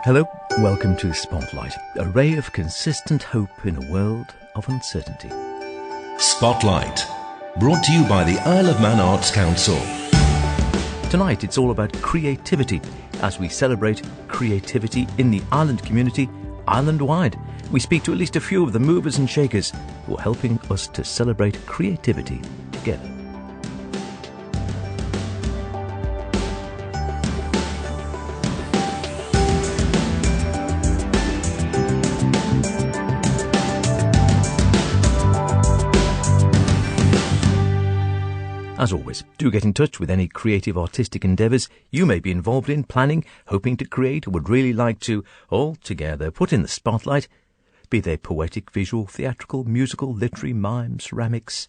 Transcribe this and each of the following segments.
Hello, welcome to Spotlight, a ray of consistent hope in a world of uncertainty. Spotlight, brought to you by the Isle of Man Arts Council. Tonight it's all about creativity as we celebrate creativity in the island community island-wide. We speak to at least a few of the movers and shakers who are helping us to celebrate creativity together. As always, do get in touch with any creative artistic endeavours you may be involved in, planning, hoping to create, or would really like to, all together, put in the spotlight, be they poetic, visual, theatrical, musical, literary, mime, ceramics.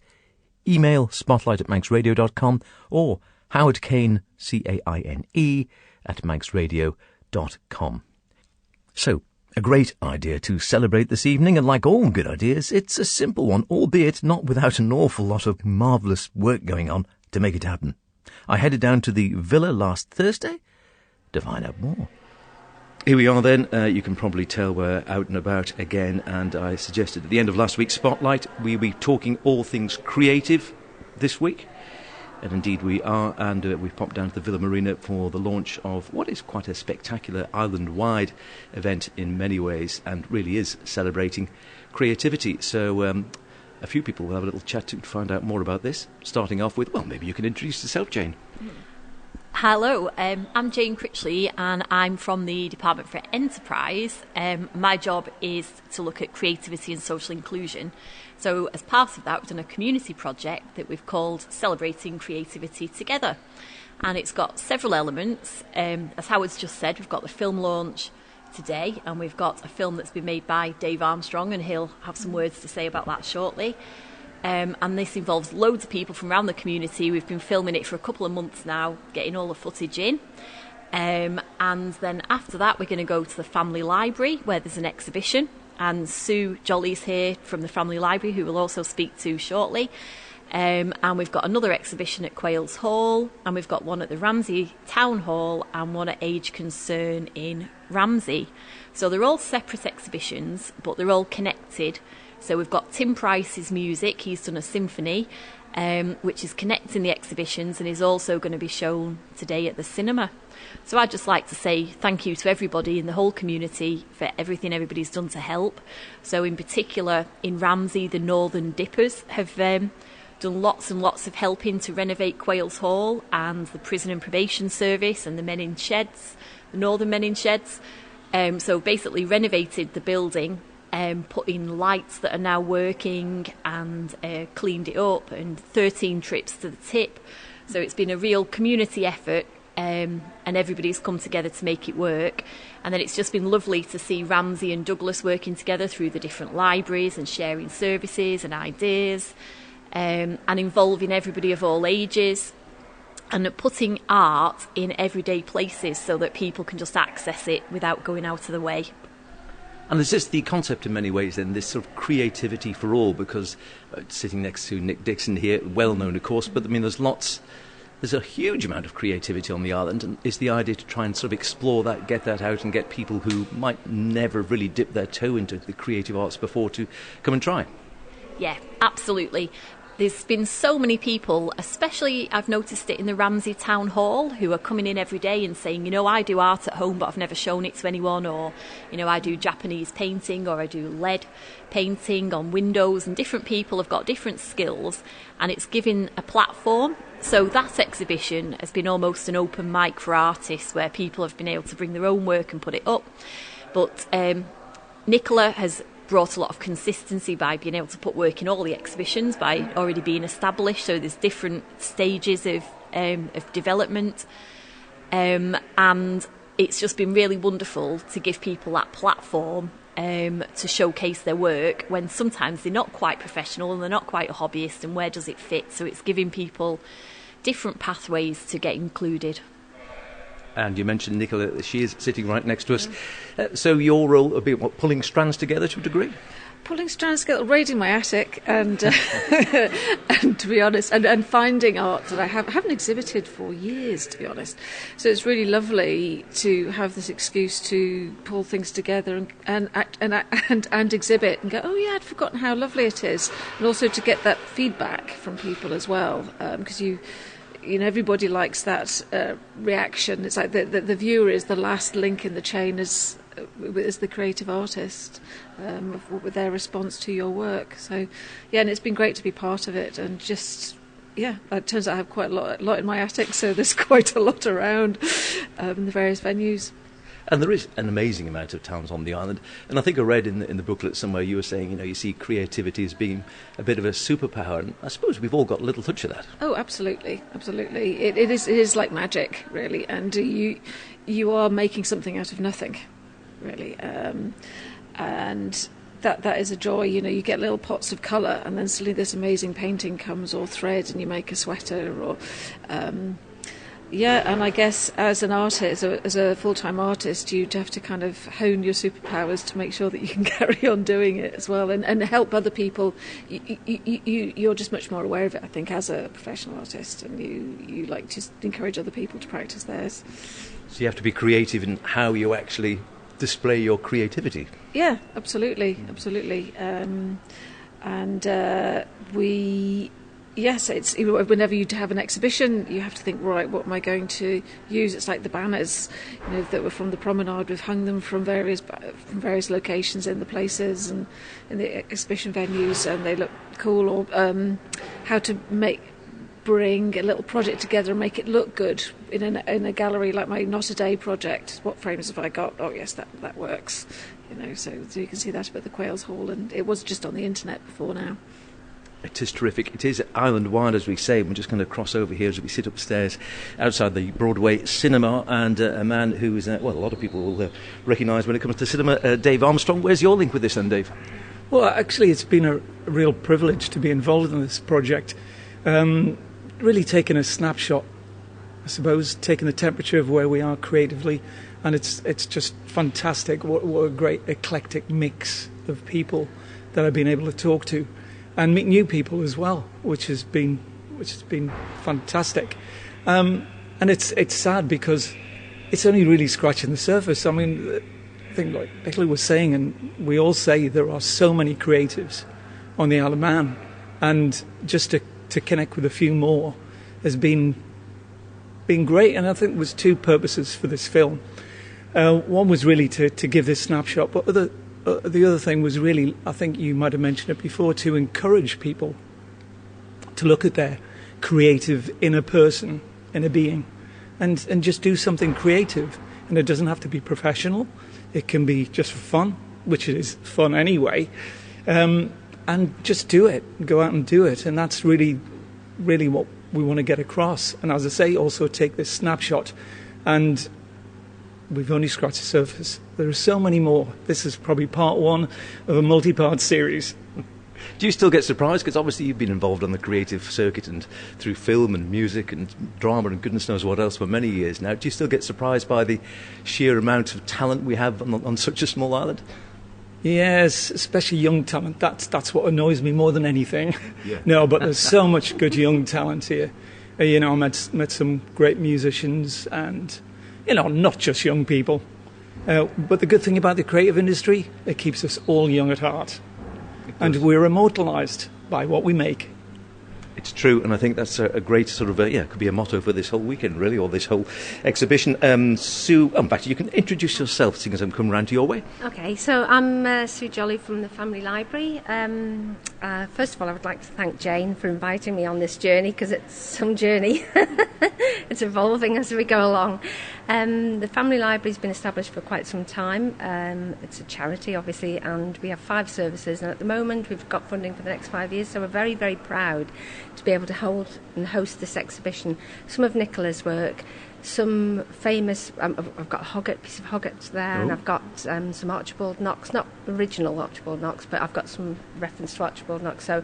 Email spotlight@manxradio.com or Howard Caine, Caine, @manxradio.com. So, a great idea to celebrate this evening, and like all good ideas, it's a simple one, albeit not without an awful lot of marvellous work going on to make it happen. I headed down to the villa last Thursday to find out more. Here we are then. You can probably tell we're out and about again, and I suggested at the end of last week's Spotlight we'll be talking all things creative this week. And indeed we are, and we've popped down to the Villa Marina for the launch of what is quite a spectacular island-wide event in many ways, and really is celebrating creativity. So a few people will have a little chat to find out more about this, starting off with, well, maybe you can introduce yourself, Jane. Hello, I'm Jane Critchley and I'm from the Department for Enterprise. My job is to look at creativity and social inclusion. So as part of that, we've done a community project that we've called Celebrating Creativity Together. And it's got several elements. As Howard's just said, we've got the film launch today, and we've got a film that's been made by Dave Armstrong, and he'll have some words to say about that shortly. And this involves loads of people from around the community. We've been filming it for a couple of months now, getting all the footage in. And then after that, we're going to go to the family library where there's an exhibition. And Sue Jolly's here from the family library, who we'll also speak to shortly. And we've got another exhibition at Quails Hall, and we've got one at the Ramsey Town Hall and one at Age Concern in Ramsey. So they're all separate exhibitions, but they're all connected. So we've got Tim Price's music. He's done a symphony, which is connecting the exhibitions and is also going to be shown today at the cinema. So I'd just like to say thank you to everybody in the whole community for everything everybody's done to help. So in particular, in Ramsey, the Northern Dippers have done lots and lots of helping to renovate Quails Hall, and the Prison and Probation Service and the Men in Sheds, the Northern Men in Sheds. So basically renovated the building, put in lights that are now working, and cleaned it up, and 13 trips to the tip. So it's been a real community effort, and everybody's come together to make it work. And then it's just been lovely to see Ramsey and Douglas working together through the different libraries and sharing services and ideas, and involving everybody of all ages, and putting art in everyday places so that people can just access it without going out of the way. And is this the concept in many ways then, this sort of creativity for all? Because sitting next to Nick Dixon here, well known of course, but I mean there's a huge amount of creativity on the island, and is the idea to try and sort of explore that, get that out, and get people who might never really dip their toe into the creative arts before to come and try? Yeah, absolutely. There's been so many people, especially I've noticed it in the Ramsey Town Hall, who are coming in every day and saying, you know, I do art at home, but I've never shown it to anyone, or, you know, I do Japanese painting, or I do lead painting on windows, and different people have got different skills, and it's given a platform. So that exhibition has been almost an open mic for artists, where people have been able to bring their own work and put it up. But Nicola has brought a lot of consistency by being able to put work in all the exhibitions, by already being established. So there's different stages of development, and it's just been really wonderful to give people that platform to showcase their work, when sometimes they're not quite professional and they're not quite a hobbyist, and where does it fit? So it's giving people different pathways to get included. And you mentioned Nicola, she is sitting right next to us. So your role will be pulling strands together to a degree? Pulling strands together, raiding my attic, and and to be honest, and finding art that I haven't exhibited for years, to be honest. So it's really lovely to have this excuse to pull things together and exhibit and go, oh yeah, I'd forgotten how lovely it is, and also to get that feedback from people as well, because you know, everybody likes that reaction. It's like the viewer is the last link in the chain as the creative artist, with their response to your work. So, yeah, and it's been great to be part of it. And just, yeah, it turns out I have quite a lot in my attic, so there's quite a lot around in the various venues. And there is an amazing amount of talent on the island. And I think I read in the booklet somewhere you were saying, you know, you see creativity as being a bit of a superpower. And I suppose we've all got a little touch of that. Oh, absolutely, absolutely. It is like magic, really. And you are making something out of nothing, really. And that is a joy. You know, you get little pots of colour, and then suddenly this amazing painting comes, or thread, and you make a sweater, or... yeah, and I guess as an artist, as a full-time artist, you'd have to kind of hone your superpowers to make sure that you can carry on doing it as well, and help other people. You're just much more aware of it, I think, as a professional artist, and you like to encourage other people to practice theirs. So you have to be creative in how you actually display your creativity. Yeah, absolutely. Yes, it's whenever you have an exhibition, you have to think, right, what am I going to use? It's like the banners, you know, that were from the promenade. We've hung them from various locations in the places and in the exhibition venues, and they look cool. Or how to bring a little project together and make it look good in a gallery, like my Not a Day project. What frames have I got? Oh yes, that works. You know, so you can see that up at the Quails Hall, and it was just on the internet before now. It is terrific. It is island-wide, as we say. We're just going to cross over here as we sit upstairs outside the Broadway Cinema, and a man who is, well, a lot of people will recognise when it comes to cinema, Dave Armstrong. Where's your link with this then, Dave? Well, actually, it's been a real privilege to be involved in this project. Really taking a snapshot, I suppose, taking the temperature of where we are creatively, and it's just fantastic. What a great eclectic mix of people that I've been able to talk to. And meet new people as well, which has been fantastic. And it's sad because it's only really scratching the surface. I mean, I think like Nicola was saying, and we all say, there are so many creatives on the Isle of Man, and just to connect with a few more has been great. And I think there was two purposes for this film. One was really to give this snapshot, but the other thing was really, I think you might have mentioned it before, to encourage people to look at their creative inner person, inner being, and just do something creative. And it doesn't have to be professional. It can be just for fun, which it is fun anyway. And just do it, go out and do it. And that's really, really what we want to get across. And as I say, also take this snapshot, and we've only scratched the surface. There are so many more. This is probably part one of a multi-part series. Do you still get surprised? Because obviously you've been involved on the creative circuit and through film and music and drama and goodness knows what else for many years now. Do you still get surprised by the sheer amount of talent we have on such a small island? Yes, especially young talent. That's what annoys me more than anything. Yeah. No, but there's so much good young talent here. You know, I met some great musicians, and you know, not just young people. But the good thing about the creative industry, it keeps us all young at heart. And we're immortalised by what we make. It's true, and I think that's a great sort of, could be a motto for this whole weekend, really, or this whole exhibition. Sue, back to you. You can introduce yourself, seeing as I'm coming round to your way. Okay, so I'm Sue Jolly from the Family Library. First of all, I would like to thank Jane for inviting me on this journey, because it's some journey. It's evolving as we go along. The Family Library has been established for quite some time. It's a charity, obviously, and we have 5 services, and at the moment we've got funding for the next 5 years, so we're very, very proud to be able to hold and host this exhibition. Some of Nicola's work, some famous, I've got a piece of Hoggart there, and I've got some Archibald Knox, not original Archibald Knox, but I've got some reference to Archibald Knox, so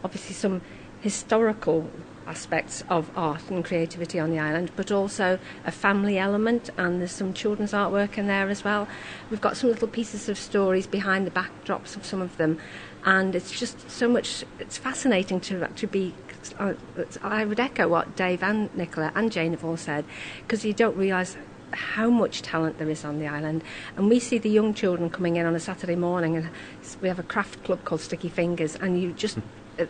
obviously some historical aspects of art and creativity on the island, but also a family element, and there's some children's artwork in there as well. We've got some little pieces of stories behind the backdrops of some of them, and it's just so much, it's fascinating to actually be, I would echo what Dave and Nicola and Jane have all said, because you don't realise how much talent there is on the island. And we see the young children coming in on a Saturday morning, and we have a craft club called Sticky Fingers, and you just,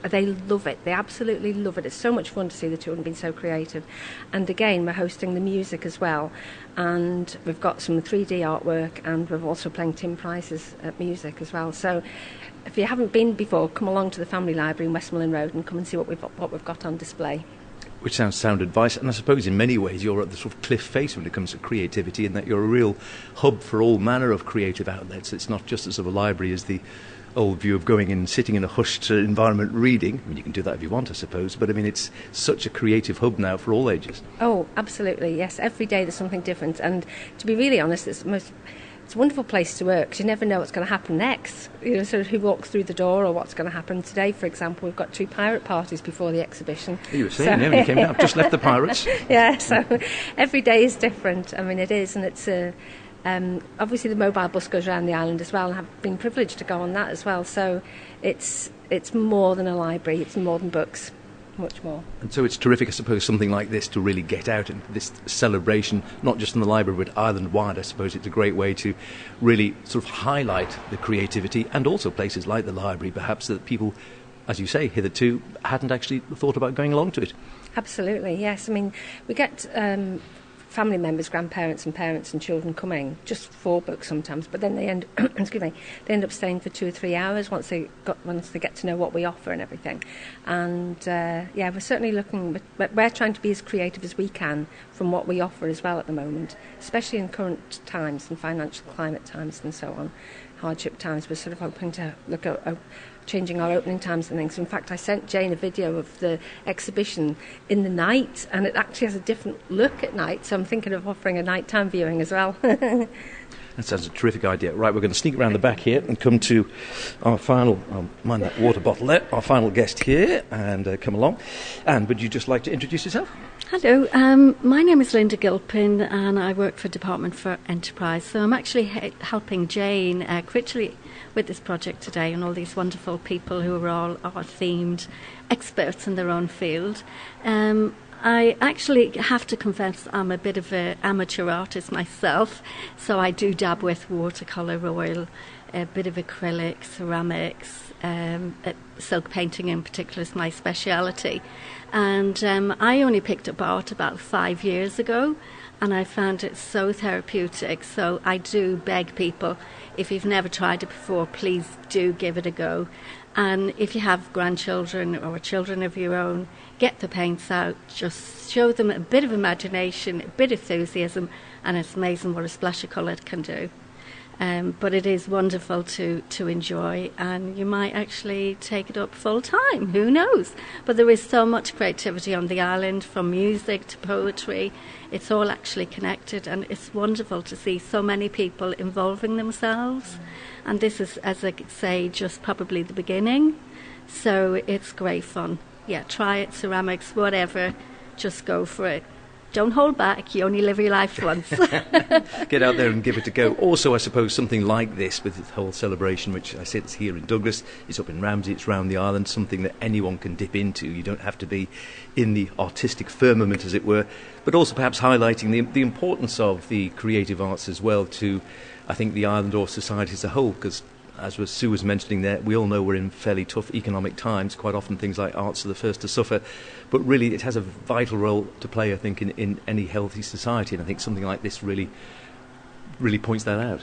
they love it. They absolutely love it. It's so much fun to see the children being so creative. And again, we're hosting the music as well. And we've got some 3D artwork, and we're also playing tin prizes at music as well. So if you haven't been before, come along to the Family Library in Westmoreland Road and come and see what we've got on display. Which sounds sound advice, and I suppose in many ways you're at the sort of cliff face when it comes to creativity, in that you're a real hub for all manner of creative outlets. It's not just as of a library as the old view of going and sitting in a hushed environment reading. I mean, you can do that if you want, I suppose, but I mean, it's such a creative hub now for all ages. Oh, absolutely, yes. Every day there's something different, and to be really honest, it's a wonderful place to work, because you never know what's going to happen next. You know, sort of who walks through the door or what's going to happen. Today, for example, we've got 2 pirate parties before the exhibition. You were saying, yeah, when you came down, I've just left the pirates. Yeah, so every day is different. I mean, it is, and it's obviously the mobile bus goes around the island as well, and I've been privileged to go on that as well. So it's more than a library, it's more than books. Much more. And so it's terrific, I suppose, something like this to really get out and this celebration, not just in the library but island-wide. I suppose it's a great way to really sort of highlight the creativity, and also places like the library, perhaps, that people, as you say, hitherto hadn't actually thought about going along to it. Absolutely, yes. I mean, we get family members, grandparents and parents and children coming just for books sometimes, but then they end they end up staying for 2 or 3 hours once they get to know what we offer and everything. And yeah, we're certainly we're trying to be as creative as we can from what we offer as well at the moment, especially in current times and financial climate times and so on, hardship times. We're sort of hoping to look at changing our opening times and things. In fact, I sent Jane a video of the exhibition in the night, and it actually has a different look at night, so I'm thinking of offering a nighttime viewing as well. That sounds a terrific idea. Right, we're going to sneak around the back here and come to our final, mind that water bottle there, our final guest here, and come along. And would you just like to introduce yourself? Hello, my name is Linda Gilpin, and I work for Department for Enterprise. So I'm actually helping Jane Critchley with this project today, and all these wonderful people who are all art-themed experts in their own field. I actually have to confess I'm a bit of an amateur artist myself, so I do dab with watercolour, oil, a bit of acrylic, ceramics, silk painting in particular is my speciality. And I only picked up art about 5 years ago, and I found it so therapeutic. So I do beg people, if you've never tried it before, please do give it a go. And if you have grandchildren or children of your own, get the paints out, just show them a bit of imagination, a bit of enthusiasm, and it's amazing what a splash of colour can do. But it is wonderful to enjoy, and you might actually take it up full time, who knows? But there is so much creativity on the island, from music to poetry. It's all actually connected, and it's wonderful to see so many people involving themselves. And this is, as I say, just probably the beginning. So it's great fun. Yeah, try it, ceramics, whatever, just go for it. Don't hold back, you only live your life once. Get out there and give it a go. Also, I suppose, something like this, with this whole celebration, which I said is here in Douglas, it's up in Ramsey, it's round the island, something that anyone can dip into. You don't have to be in the artistic firmament, as it were, but also perhaps highlighting the importance of the creative arts as well to, I think, the island or society as a whole, because as Sue was mentioning there, we all know we're in fairly tough economic times. Quite often things like arts are the first to suffer. But really it has a vital role to play, I think, in any healthy society. And I think something like this really points that out.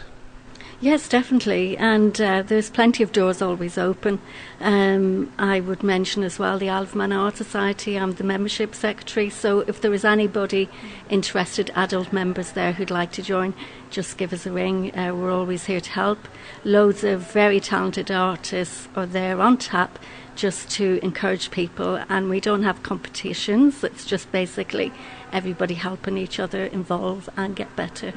Yes, definitely. And there's plenty of doors always open. I would mention as well the Isle of Man Art Society. I'm the membership secretary. So if there is anybody interested, adult members there who'd like to join, just give us a ring. We're always here to help. Loads of very talented artists are there on tap just to encourage people. And we don't have competitions. It's just basically everybody helping each other evolve and get better.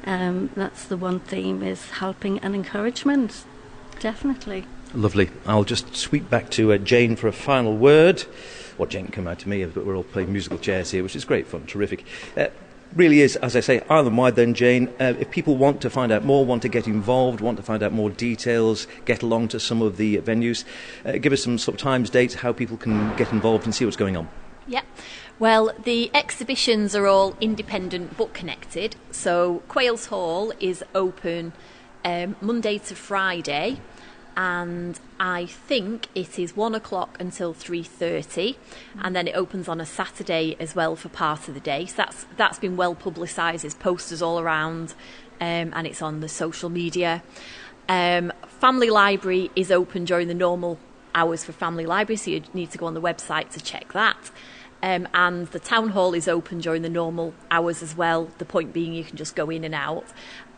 That's the one theme, is helping and encouragement, definitely. Lovely. I'll just sweep back to Jane for a final word. Well, Jane can come out to me, but we're all playing musical chairs here, which is great fun, terrific. Really is, as I say, island-wide then, Jane. If people want to find out more, want to get involved, want to find out more details, get along to some of the venues, give us some sort of times, dates, how people can get involved and see what's going on. Yeah. Well, the exhibitions are all independent but connected. So Quails Hall is open Monday to Friday, and I think it is 1 o'clock until 3:30, and then it opens on a Saturday as well for part of the day. So that's been well publicised. There's posters all around, and it's on the social media. Family Library is open during the normal hours for Family Library, so you need to go on the website to check that. And the town hall is open during the normal hours as well, the point being you can just go in and out.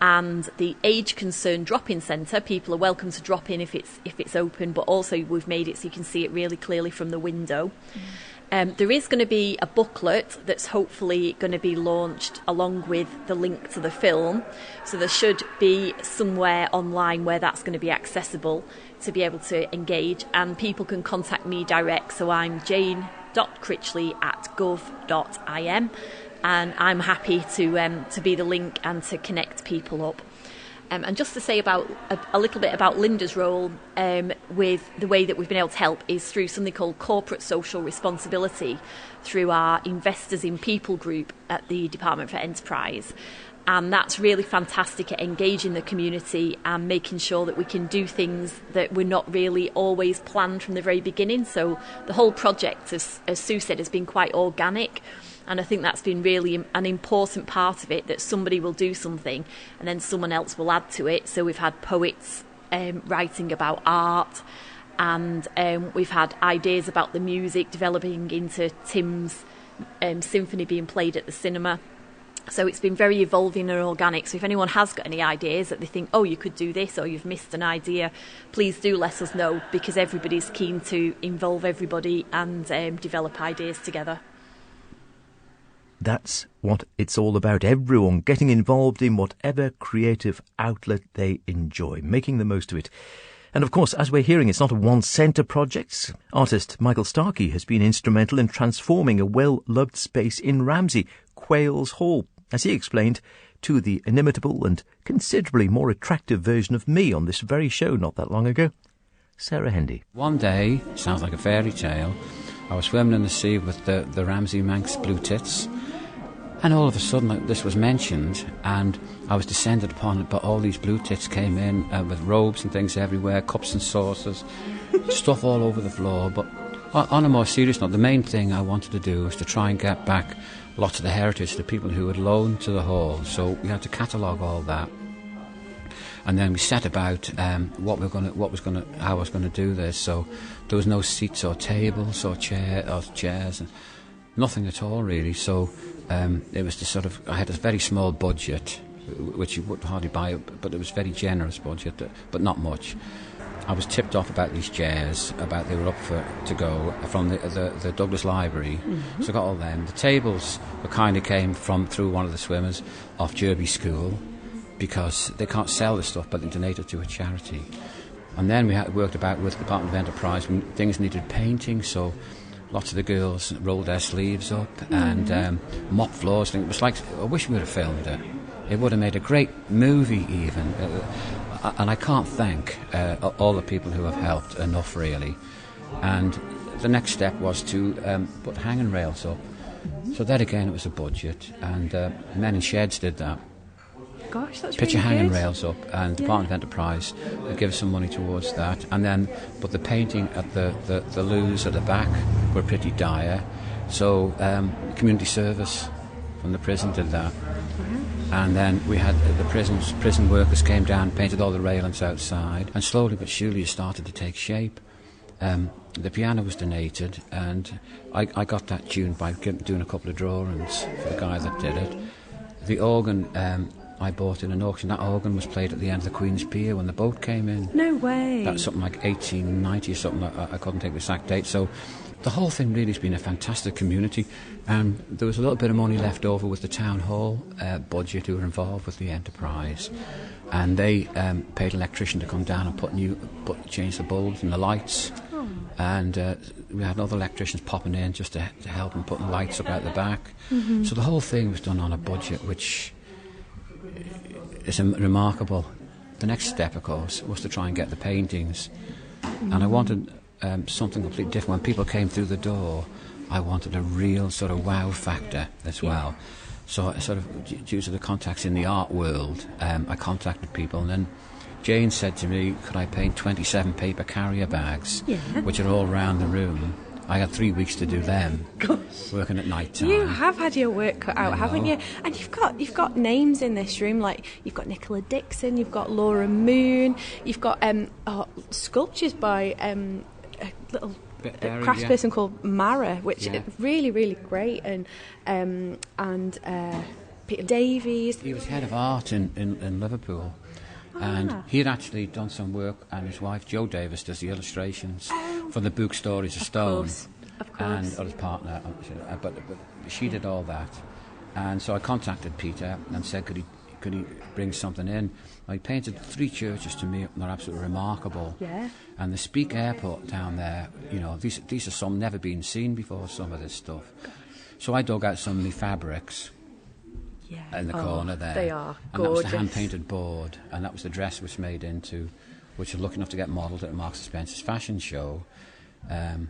And the age concerned drop-in centre, people are welcome to drop in if it's open, but also we've made it so you can see it really clearly from the window. There is going to be a booklet that's hopefully going to be launched along with the link to the film, so there should be somewhere online where that's going to be accessible to be able to engage, and people can contact me direct. So I'm jane.critchley@gov.im, and I'm happy to be the link and to connect people up. And just to say about a little bit about Linda's role with the way that we've been able to help is through something called corporate social responsibility through our Investors in People group at the Department for Enterprise. And that's really fantastic at engaging the community and making sure that we can do things that we're not really always planned from the very beginning. So the whole project, as Sue said, has been quite organic. And I think that's been really an important part of it, that somebody will do something and then someone else will add to it. So we've had poets writing about art, and we've had ideas about the music developing into Tim's symphony being played at the cinema. So it's been very evolving and organic. So if anyone has got any ideas that they think, oh, you could do this, or you've missed an idea, please do let us know, because everybody's keen to involve everybody and develop ideas together. That's what it's all about. Everyone getting involved in whatever creative outlet they enjoy, making the most of it. And of course, as we're hearing, it's not a one-centre project. Artist Michael Starkey has been instrumental in transforming a well-loved space in Ramsey, Quails Hall, as he explained, to the inimitable and considerably more attractive version of me on this very show not that long ago, Sarah Hendy. One day, sounds like a fairy tale, I was swimming in the sea with the Ramsey Manx blue tits, and all of a sudden this was mentioned, and I was descended upon it, but all these blue tits came in with robes and things everywhere, cups and saucers, stuff all over the floor. But on a more serious note, the main thing I wanted to do was to try and get back lots of the heritage to people who had loaned to the hall. So we had to catalogue all that, and then we set about how I was going to do this. So there was no seats or tables or chairs, nothing at all really. So it was I had a very small budget, which you would hardly buy, but it was a very generous budget, but not much. I was tipped off about these chairs, about they were up to go from the Douglas Library, so I got all them. The tables kind of came through one of the swimmers off Derby School, because they can't sell this stuff, but they donate it to a charity. And then we worked about with the Department of Enterprise when things needed painting, so lots of the girls rolled their sleeves up and mopped floors. It was like, I wish we would have filmed it. It would have made a great movie even. And I can't thank all the people who have helped enough, really. And the next step was to put hanging rails up. So that again, it was a budget, and Men in Sheds did that. Gosh, that's Picture really hanging good. rails up, and the Department of Enterprise give some money towards that. And then, but the painting at the loos at the back were pretty dire. So community service from the prison did that. And then we had the prison workers came down, painted all the railings outside, and slowly but surely it started to take shape. The piano was donated, and I got that tuned by doing a couple of drawings for the guy that did it. The organ I bought in an auction. That organ was played at the end of the Queen's Pier when the boat came in. No way. That's something like 1890 or something. I couldn't take the exact date. So the whole thing really has been a fantastic community. And there was a little bit of money left over with the town hall budget who were involved with the enterprise. And they paid an electrician to come down and change the bulbs and the lights. Oh. And we had other electricians popping in just to help and putting lights up out the back. Mm-hmm. So the whole thing was done on a budget, which is remarkable. The next step, of course, was to try and get the paintings. Mm-hmm. And I wanted something completely different. When people came through the door, I wanted a real sort of wow factor as well. So sort of due to the contacts in the art world, I contacted people, and then Jane said to me, could I paint 27 paper carrier bags, which are all around the room. I had 3 weeks to do them. Gosh. Working at night time. You have had your work cut out, haven't you? And you've got names in this room, like you've got Nicola Dixon, you've got Laura Moon, you've got sculptures by a little craftsperson called Mara, which is really, really great, and Peter Davies. He was head of art in Liverpool. And he had actually done some work, and his wife Jo Davis does the illustrations for the book Stories of Stone. Of course. And his partner, but she did all that. And so I contacted Peter and said, could he bring something in? Well, he painted 3 churches to me, and they're absolutely remarkable. Yeah. And the Speke Airport down there, these are some never been seen before, some of this stuff. So I dug out some of the fabrics. In the corner there. They are gorgeous. And that was the hand-painted board, and that was the dress which made into, which was lucky enough to get modelled at Marks & Spencer's fashion show. And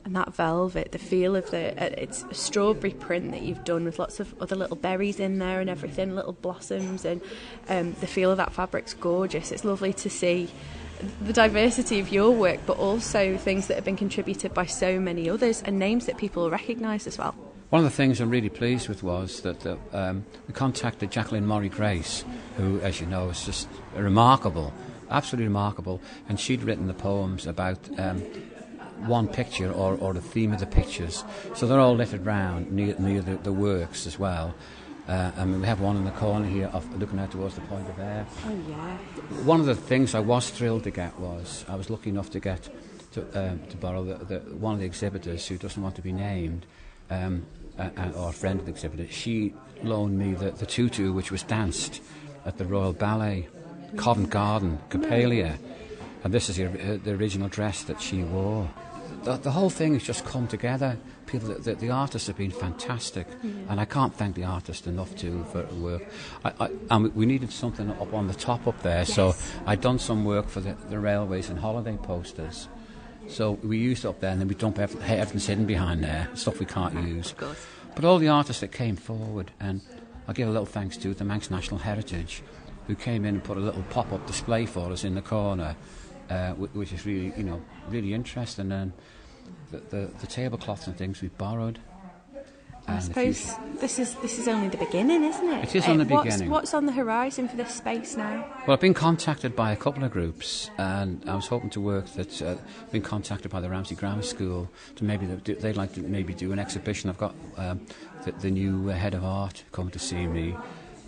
that velvet, the feel of it's a strawberry print that you've done with lots of other little berries in there and everything, little blossoms, and the feel of that fabric's gorgeous. It's lovely to see the diversity of your work, but also things that have been contributed by so many others and names that people recognise as well. One of the things I'm really pleased with was that we contacted Jacqueline Murray Grace, who, as you know, is just remarkable, absolutely remarkable, and she'd written the poems about one picture or the theme of the pictures. So they're all littered round near the works as well. I mean, we have one in the corner here looking out towards the Point of Ayr. Oh, yeah. One of the things I was thrilled to get was, I was lucky enough to get to borrow one of the exhibitors who doesn't want to be named, or a friend of the exhibitor. She loaned me the tutu which was danced at the Royal Ballet, Covent Garden, Coppelia, and this is the original dress that she wore. The whole thing has just come together. The artists have been fantastic, and I can't thank the artist enough for work. And we needed something up on the top up there, so I'd done some work for the railways and holiday posters. So we used it up there, and then we dump everything's hidden behind there, stuff we can't use. But all the artists that came forward, and I'll give a little thanks to the Manx National Heritage, who came in and put a little pop-up display for us in the corner, which is really, really interesting. And the tablecloths and things we borrowed. I suppose this is only the beginning, isn't it? It is only the beginning. What's on the horizon for this space now? Well, I've been contacted by a couple of groups, and I was hoping to work that. I've been contacted by the Ramsey Grammar School to they'd like to maybe do an exhibition. I've got the new head of art coming to see me.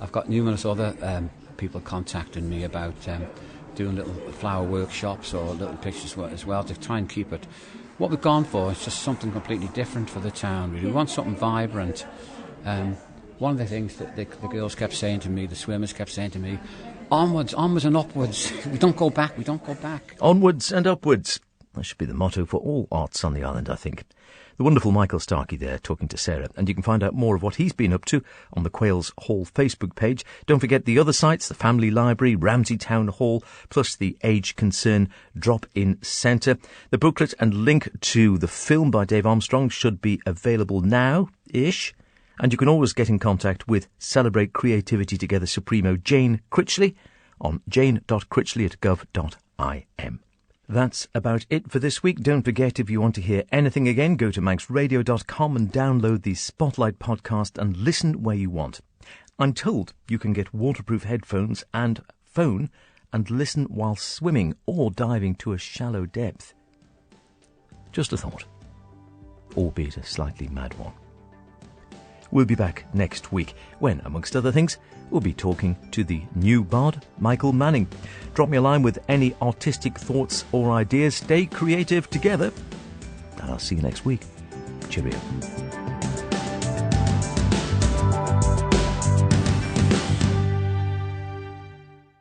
I've got numerous other people contacting me about doing little flower workshops or little pictures as well to try and keep it. What we've gone for is just something completely different for the town, really. We want something vibrant. One of the things that the girls kept saying to me, the swimmers kept saying to me, onwards and upwards. We don't go back. Onwards and upwards. That should be the motto for all arts on the island, I think. The wonderful Michael Starkey there talking to Sarah, and you can find out more of what he's been up to on the Quails Hall Facebook page. Don't forget the other sites, the Family Library, Ramsey Town Hall, plus the Age Concern Drop-In Centre. The booklet and link to the film by Dave Armstrong should be available now-ish. And you can always get in contact with Celebrate Creativity Together Supremo Jane Critchley on jane.critchley@gov.im. That's about it for this week. Don't forget, if you want to hear anything again, go to manxradio.com and download the Spotlight podcast and listen where you want. I'm told you can get waterproof headphones and phone and listen while swimming or diving to a shallow depth. Just a thought, albeit a slightly mad one. We'll be back next week when, amongst other things, we'll be talking to the new bard, Michael Manning. Drop me a line with any artistic thoughts or ideas. Stay creative together, and I'll see you next week. Cheerio.